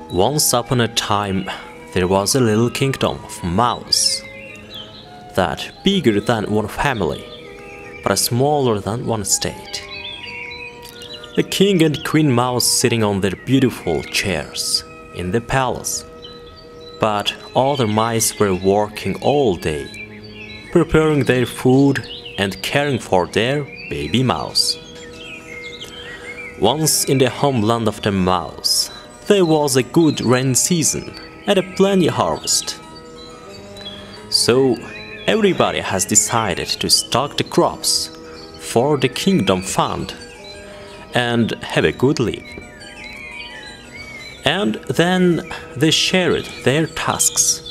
Once upon a time, there was a little kingdom of mouse, that bigger than one family, but smaller than one state. The king and queen mouse sitting on their beautiful chairs in the palace, but other mice were working all day, preparing their food and caring for their baby mouse. Once in the homeland of the mouse, there was a good rain season and a plenty harvest. So everybody has decided to stock the crops for the kingdom fund and have a good live. And then they shared their tasks.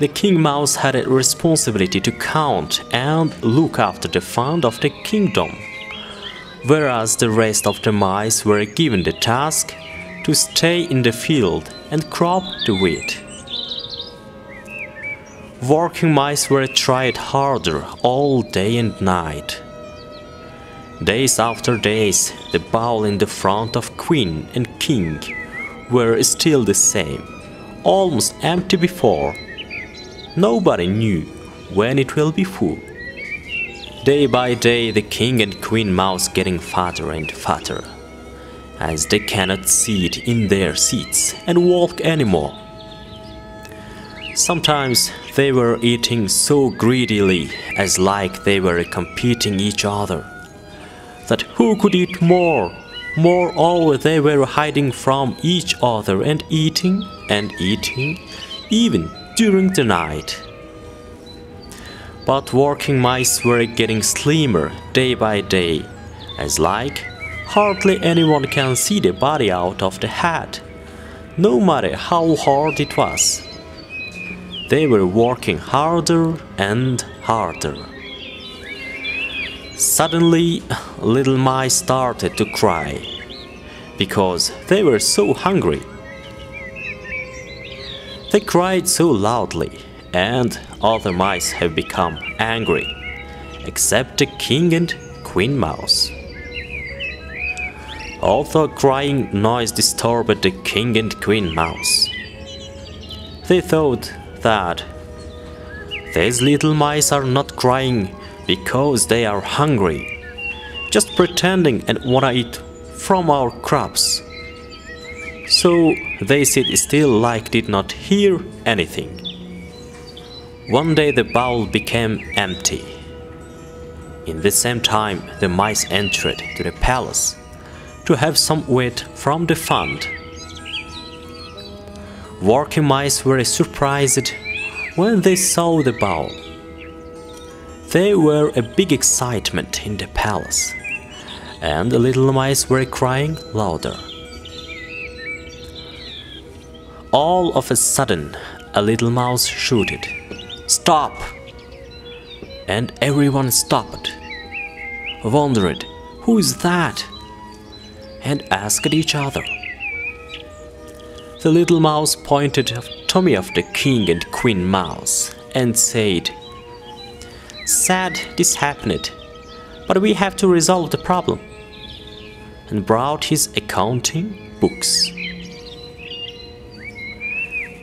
The king mouse had a responsibility to count and look after the fund of the kingdom, whereas the rest of the mice were given the task to stay in the field and crop the wheat. Working mice were tried harder all day and night. Days after days, the bowl in the front of queen and king were still the same, almost empty before. Nobody knew when it will be full. Day by day, the king and queen mouse getting fatter and fatter, as they cannot sit in their seats and walk anymore. Sometimes they were eating so greedily, as like they were competing each other, that who could eat more. Moreover, they were hiding from each other and eating, even during the night. But working mice were getting slimmer day by day, as like hardly anyone can see the body out of the head, no matter how hard it was. They were working harder and harder. Suddenly, little mice started to cry, because they were so hungry. They cried so loudly, and other mice have become angry, except the king and queen mouse. Although crying noise disturbed the king and queen mouse, they thought that these little mice are not crying because they are hungry, just pretending and wanna eat from our crops. So they sit still like did not hear anything. One day the bowl became empty. In the same time, the mice entered to the palace to have some wheat from the fund. Working mice were surprised when they saw the bowl. There were a big excitement in the palace, and the little mice were crying louder. All of a sudden, a little mouse shouted, "Stop!" And everyone stopped, wondered, "Who is that?" and asked each other. The little mouse pointed at the tummy of the king and queen mouse and said, "Sad this happened, but we have to resolve the problem," and brought his accounting books.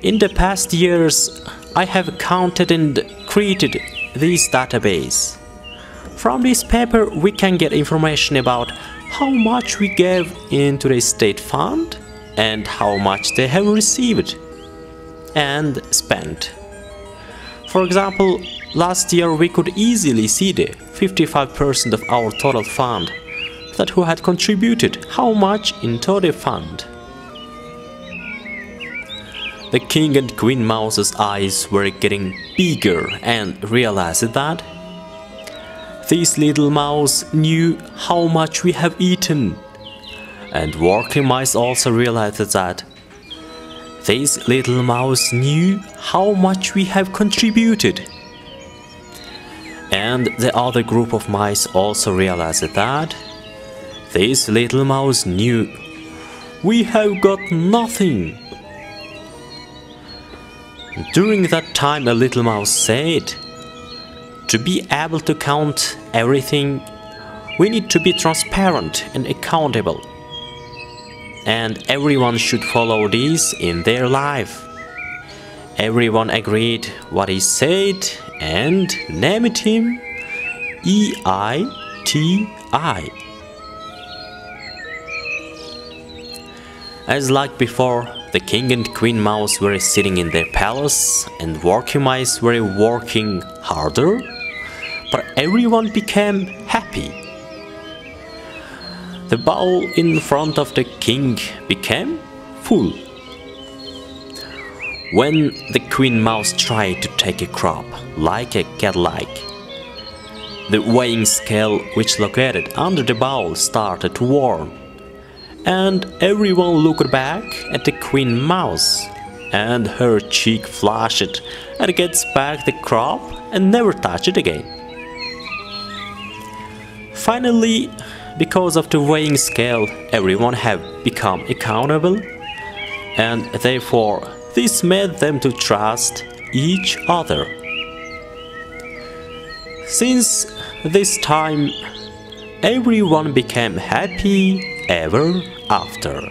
In the past years, I have counted and created this database. From this paper, we can get information about how much we gave into the state fund and how much they have received and spent. For example, last year we could easily see the 55% of our total fund, that who had contributed how much into the fund. The king and queen mouse's eyes were getting bigger and realized that this little mouse knew how much we have eaten. And working mice also realized that this little mouse knew how much we have contributed. And the other group of mice also realized that this little mouse knew we have got nothing. During that time, a little mouse said, To be able to count everything, we need to be transparent and accountable. And everyone should follow this in their life. Everyone agreed what he said and named him EITI. As like before, the king and queen mouse were sitting in their palace and working mice were working harder, but everyone became happy. The bowl in front of the king became full. When the queen mouse tried to take a crop like a cat-like, the weighing scale which located under the bowl started to warm, and everyone looked back at the queen mouse, and her cheek flushed and gets back the crop and never touched it again. Finally, because of the weighing scale, everyone have become accountable, and therefore this made them to trust each other. Since this time, everyone became happy ever after.